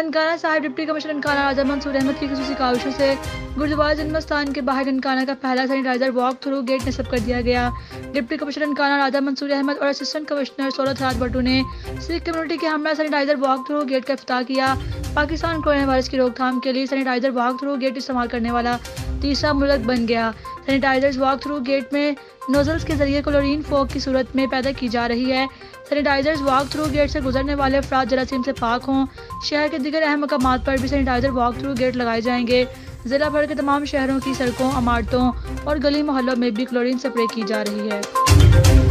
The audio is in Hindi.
ननकाना साहिब डिप्टी कमिश्नर ननकाना राजा मंसूर अहमद की खसूसी काविशों से गुरुद्वारा जन्मस्थान के बाहर ननकाना का पहला सैनिटाइजर वॉक थ्रू गेट नस्ब कर दिया गया। डिप्टी कमिश्नर ननकाना राजा मंसूर अहमद और असिस्टेंट कमिश्नर सोलत राज भट्टू ने सिख कम्युनिटी के हमरा सैनिटाइजर वॉक थ्रू गेट का इफ्तिताह किया। पाकिस्तान कोरोना वायरस की रोकथाम के लिए सैनिटाइजर वॉक थ्रू गेट इस्तेमाल करने वाला तीसरा मुल्क बन गया। सैनिटाइजर्स वॉक थ्रू गेट में नोजल्स के जरिए क्लोरीन फॉग की सूरत में पैदा की जा रही है। सैनिटाइजर्स वॉक थ्रू गेट से गुजरने वाले अफराद जरासीम से पाक हों। शहर के दीगर अहम मकामात पर भी सैनिटाइजर वॉक थ्रू गेट लगाए जाएंगे। जिला भर के तमाम शहरों की सड़कों, इमारतों और गली मोहल्लों में भी क्लोरीन स्प्रे की जा रही है।